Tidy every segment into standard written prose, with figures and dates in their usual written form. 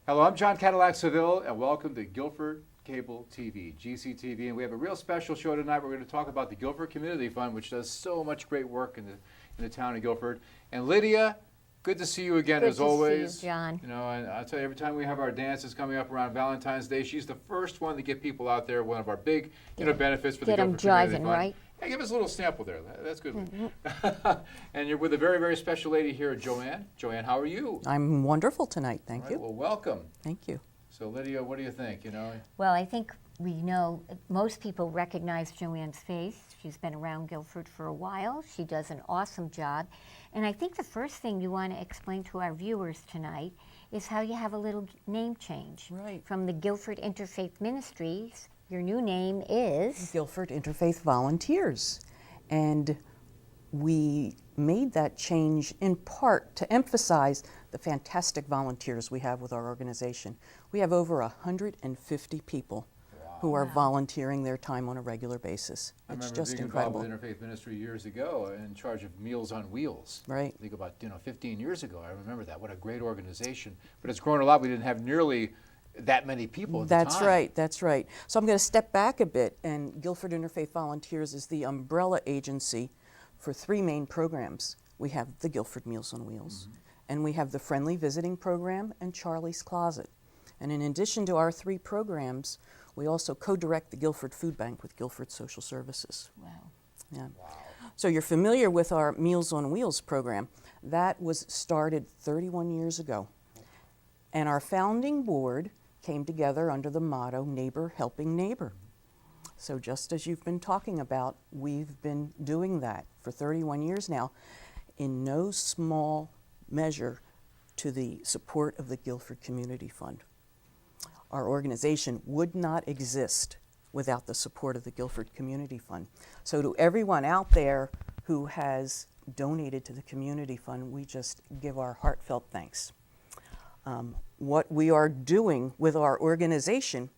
Hello, I'm John Cadillac Seville, and welcome to Guilford Cable TV, GCTV. And we have a real special show tonight. We're going to talk about the Guilford Community Fund, which does so much great work in the town of Guilford. And Lydia, good to see you again, as always. Good to see you, John. You know, and I'll tell you, every time we have our dances coming up around Valentine's Day, she's the first one to get people out there. One of our big, benefits for the Guilford Community Fund. Right? Yeah, give us a little sample there. That's good. And you're with a very, very special lady here, Joanne. Joanne, how are you? I'm wonderful tonight, thank you. Well, welcome. Thank you. So, Lydia, what do you think? Well, I think we know most people recognize Joanne's face. She's been around Guilford for a while. She does an awesome job. And I think the first thing you want to explain to our viewers tonight is how you have a little name change. Right. From the Guilford Interfaith Ministries, your new name is? Guilford Interfaith Volunteers. And we made that change in part to emphasize the fantastic volunteers we have with our organization. We have over 150 people who are volunteering their time on a regular basis. It's just incredible. I remember being involved with Interfaith Ministry years ago in charge of Meals on Wheels. Right. I think about 15 years ago. I remember that. What a great organization. But it's grown a lot. We didn't have nearly that many people at the time. That's right, that's right. So I'm going to step back a bit, and Guilford Interfaith Volunteers is the umbrella agency for three main programs. We have the Guilford Meals on Wheels, and we have the Friendly Visiting Program and Charlie's Closet. And in addition to our three programs, we also co-direct the Guilford Food Bank with Guilford Social Services. Wow. Yeah. So you're familiar with our Meals on Wheels program. That was started 31 years ago. And our founding board came together under the motto, Neighbor Helping Neighbor. So just as you've been talking about, we've been doing that for 31 years now, in no small measure to the support of the Guilford Community Fund. Our organization would not exist without the support of the Guilford Community Fund. So to everyone out there who has donated to the Community Fund, we just give our heartfelt thanks. What we are doing with our organization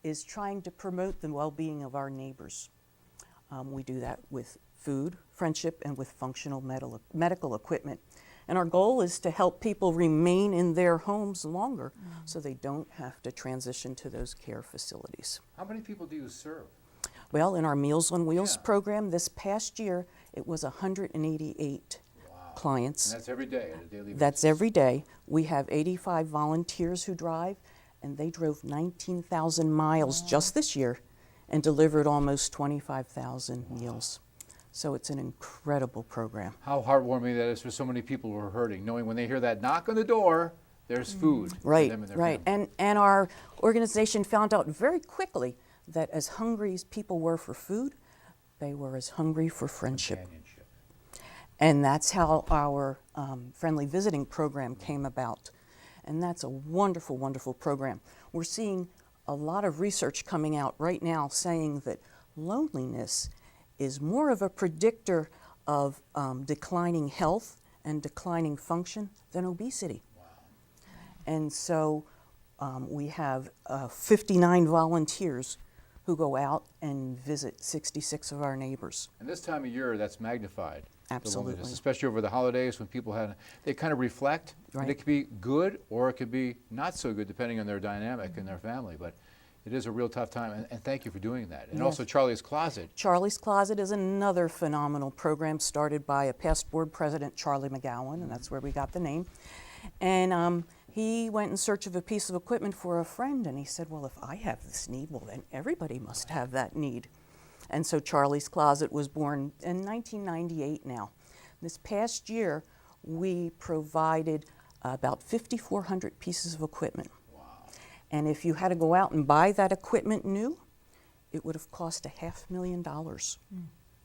is trying to promote the well-being of our neighbors. We do that with food, friendship, and with functional medical equipment. And our goal is to help people remain in their homes longer so they don't have to transition to those care facilities. How many people do you serve? Well, in our Meals on Wheels program this past year, it was 188 clients. And that's every day on a daily basis? That's every day. We have 85 volunteers who drive, and they drove 19,000 miles just this year and delivered almost 25,000 meals. So it's an incredible program. How heartwarming that is for so many people who are hurting, knowing when they hear that knock on the door, there's food for them and their family. And our organization found out very quickly that as hungry as people were for food, they were as hungry for friendship. And that's how our Friendly Visiting Program came about. And that's a wonderful, wonderful program. We're seeing a lot of research coming out right now saying that loneliness is more of a predictor of declining health and declining function than obesity. And so we have 59 volunteers who go out and visit 66 of our neighbors. And this time of year, that's magnified. Absolutely. Especially over the holidays when people they kind of reflect. Right. And it could be good or it could be not so good depending on their dynamic and their family. But it is a real tough time, and thank you for doing that. And also Charlie's Closet. Charlie's Closet is another phenomenal program started by a past board president, Charlie McGowan, and that's where we got the name. And he went in search of a piece of equipment for a friend, and he said, well, if I have this need, well, then everybody must have that need. And so Charlie's Closet was born in 1998 now. This past year, we provided about 5,400 pieces of equipment. And if you had to go out and buy that equipment new, it would have cost $500,000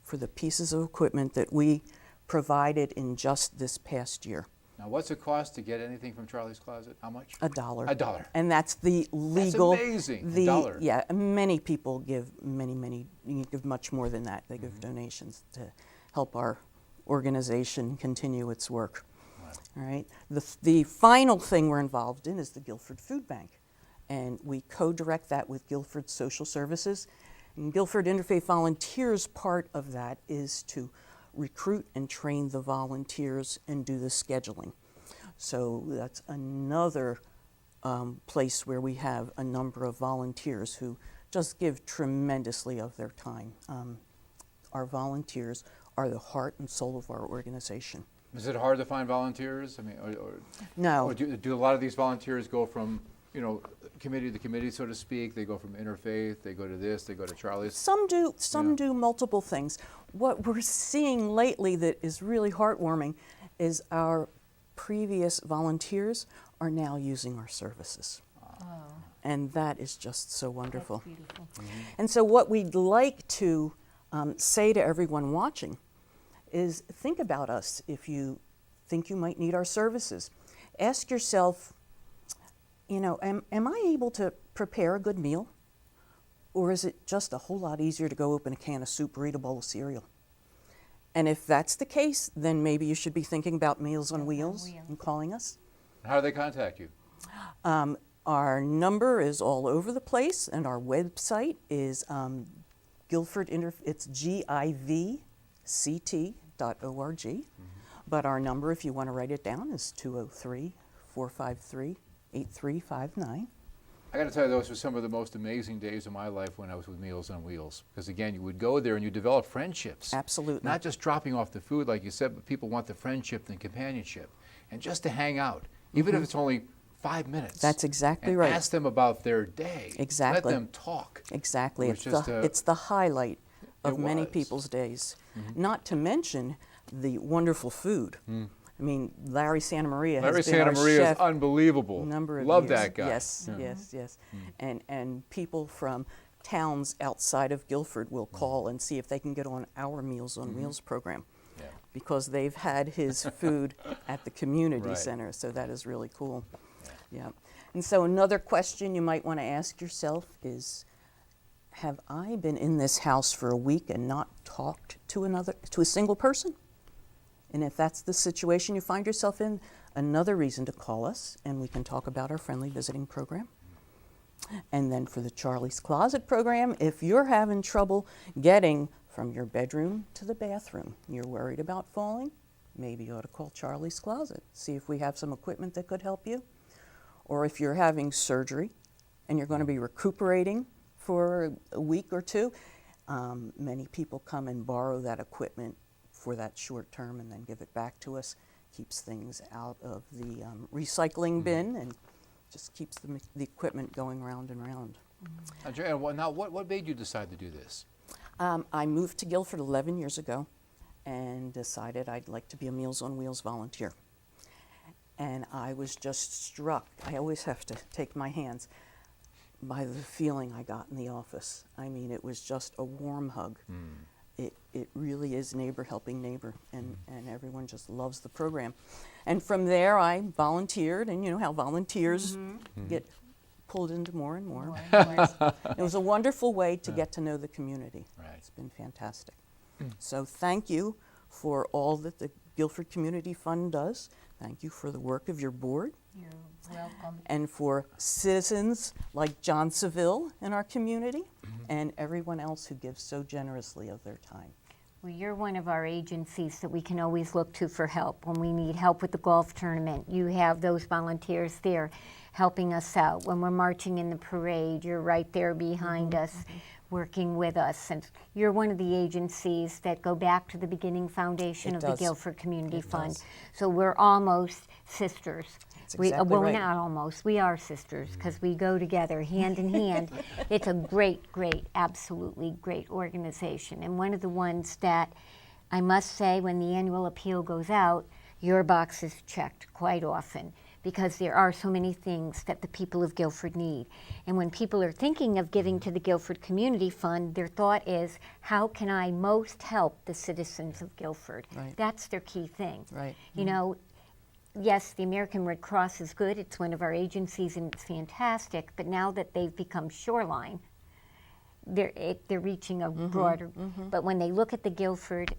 for the pieces of equipment that we provided in just this past year. Now, what's it cost to get anything from Charlie's Closet? How much? $1. $1. And that's the legal. That's amazing. $1. Yeah, many people give you give much more than that. They give donations to help our organization continue its work. All right. The final thing we're involved in is the Guilford Food Bank. And we co-direct that with Guilford Social Services. And Guilford Interfaith Volunteers, part of that is to recruit and train the volunteers and do the scheduling. So that's another place where we have a number of volunteers who just give tremendously of their time. Our volunteers are the heart and soul of our organization. Is it hard to find volunteers? I mean, No. or do a lot of these volunteers go from, committee to committee, so to speak? They go from Interfaith, they go to this, they go to Charlie's? Some do. Some Yeah. do multiple things. What we're seeing lately that is really heartwarming is our previous volunteers are now using our services. And that is just so wonderful. That's beautiful. And so what we'd like to say to everyone watching is think about us if you think you might need our services. Ask yourself, am I able to prepare a good meal? Or is it just a whole lot easier to go open a can of soup or eat a bowl of cereal? And if that's the case, then maybe you should be thinking about Meals on Wheels and calling us. How do they contact you? Our number is all over the place, and our website is Guilford, it's GIVCT.org. But our number, if you want to write it down, is 203-453-8359. I got to tell you, those were some of the most amazing days of my life when I was with Meals on Wheels. Because again, you would go there and you develop friendships. Absolutely. Not just dropping off the food, like you said, but people want the friendship and companionship. And just to hang out, even if it's only 5 minutes. That's exactly and right. Ask them about their day. Exactly. Let them talk. Exactly. It was It's the highlight of many was. people's days. Not to mention the wonderful food. I mean, Larry Santa Maria Larry has been Santa our Maria is chef unbelievable. number of Love years. that guy. Yes, yes. And people from towns outside of Guilford will call and see if they can get on our Meals on Wheels program. Yeah. Because they've had his food at the community Right. center, so that is really cool. Yeah. And so another question you might want to ask yourself is, have I been in this house for a week and not talked to a single person? And if that's the situation you find yourself in, another reason to call us, and we can talk about our friendly visiting program. And then for the Charlie's Closet program, if you're having trouble getting from your bedroom to the bathroom, you're worried about falling, maybe you ought to call Charlie's Closet, see if we have some equipment that could help you. Or if you're having surgery and you're going to be recuperating for a week or two, many people come and borrow that equipment for that short term and then give it back to us. Keeps things out of the recycling bin and just keeps the equipment going round and round. Now, what made you decide to do this? I moved to Guilford 11 years ago and decided I'd like to be a Meals on Wheels volunteer. And I was just struck, I always have to take my hands, by the feeling I got in the office. I mean, it was just a warm hug. It really is neighbor helping neighbor, and everyone just loves the program. And from there, I volunteered, and you know how volunteers get pulled into more and more. It was a wonderful way to get to know the community. Right. It's been fantastic. So thank you for all that the Guilford Community Fund does. Thank you for the work of your board. You're welcome. And for citizens like John Seville in our community, and everyone else who gives so generously of their time. Well, you're one of our agencies that we can always look to for help. When we need help with the golf tournament, you have those volunteers there helping us out. When we're marching in the parade, you're right there behind us, working with us. And you're one of the agencies that go back to the beginning foundation of the Guilford Community Fund. So we're almost sisters. Exactly right. Not almost. We are sisters because we go together hand in hand. It's a great, absolutely great organization. And one of the ones that I must say, when the annual appeal goes out, your box is checked quite often because there are so many things that the people of Guilford need. And when people are thinking of giving to the Guilford Community Fund, their thought is, how can I most help the citizens of Guilford? Right. That's their key thing. Right. You know, yes, the American Red Cross is good. It's one of our agencies and it's fantastic. But now that they've become Shoreline, they're reaching a broader. But when they look at the Guilford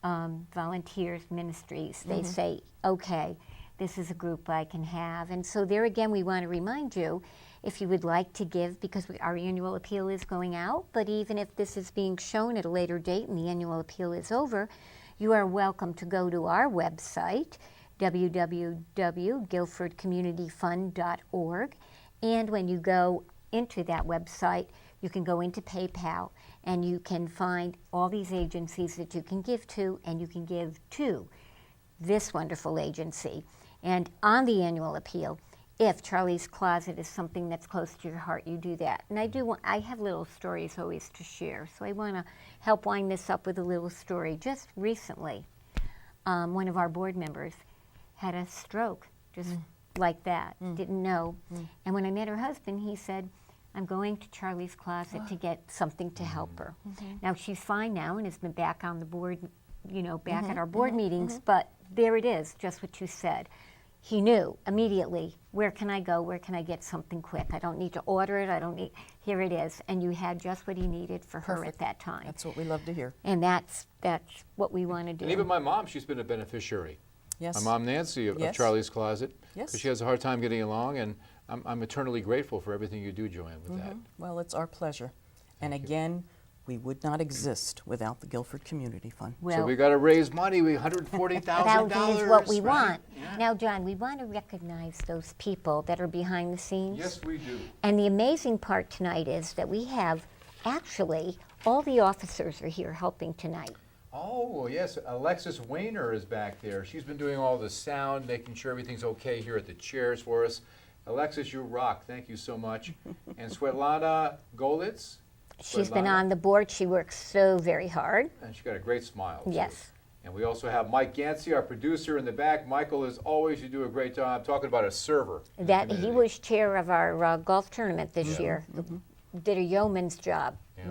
Volunteers Ministries, they say, okay, this is a group I can have. And so there again, we want to remind you, if you would like to give, because our annual appeal is going out, but even if this is being shown at a later date and the annual appeal is over, you are welcome to go to our website, www.guilfordcommunityfund.org, And when you go into that website, you can go into PayPal and you can find all these agencies that you can give to, and you can give to this wonderful agency. And on the annual appeal, if Charlie's Closet is something that's close to your heart, you do that. And I have little stories always to share, so I want to help wind this up with a little story. Just recently, one of our board members had a stroke, just like that, didn't know. And when I met her husband, he said, I'm going to Charlie's Closet to get something to help her. Now, she's fine now and has been back on the board, back at our board meetings, but there it is, just what you said. He knew immediately, where can I go, where can I get something quick? I don't need to order it, here it is. And you had just what he needed for her at that time. That's what we love to hear. And that's what we want to do. And even my mom, she's been a beneficiary. Yes. My mom, Nancy, of Yes. Charlie's Closet. Yes. Because she has a hard time getting along, and I'm eternally grateful for everything you do, Joanne, with that. Well, it's our pleasure. And again, we would not exist without the Guilford Community Fund. Well, So we got to raise money, $140,000. that is what we right? want. Yeah. Now, John, we want to recognize those people that are behind the scenes. Yes, we do. And the amazing part tonight is that we have, actually, all the officers are here helping tonight. Oh, yes, Alexis Weiner is back there. She's been doing all the sound, making sure everything's okay here at the chairs for us. Alexis, you rock. Thank you so much. And Svetlana Golitz. She's been Svetlana, on the board. She works so very hard. And she's got a great smile, too. Yes. And we also have Mike Gansey, our producer, in the back. Michael, as always, you do a great job talking about a server. in the That he community. was chair of our golf tournament this year. Did a yeoman's job. Yeah.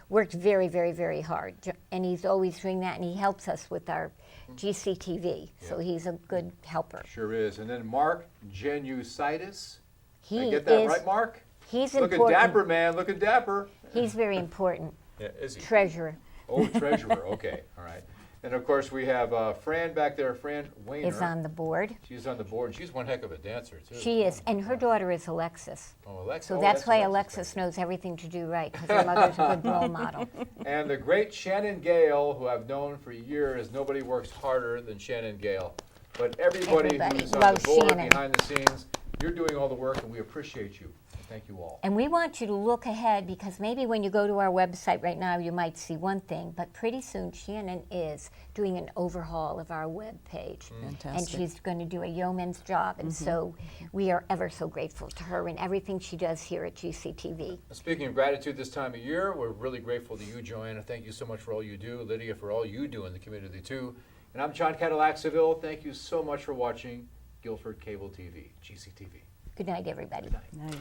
Worked very, very, very hard. And he's always doing that, and he helps us with our GCTV. So Yeah. he's a good helper. Sure is. And then Mark Genucitis. He Did I get that is. right, Mark? He's Looking important. dapper, man. Looking dapper. He's very important. Yeah, is he? Treasurer Oh, treasurer. Okay. All right. And of course, we have Fran back there. Fran Weiner. is on the board. She's on the board. She's one heck of a dancer, too. She is, and her daughter is Alexis. Oh, Alexis. So Oh, that's why back Alexis there. knows everything to do right, because her mother's a good role model. And the great Shannon Gale, who I've known for years. Nobody works harder than Shannon Gale. But everybody Everybody who's on loves the board, Shannon. behind the scenes, you're doing all the work, and we appreciate you. Thank you all. And we want you to look ahead, because maybe when you go to our website right now, you might see one thing, but pretty soon Shannon is doing an overhaul of our web page. And Fantastic. she's going to do a yeoman's job, and so we are ever so grateful to her and everything she does here at GCTV. Speaking of gratitude this time of year, we're really grateful to you, Joanna. Thank you so much for all you do. Lydia, for all you do in the community, too. And I'm John Cadillac Seville. Thank you so much for watching Guilford Cable TV, GCTV. Good night, everybody. Good night. Night.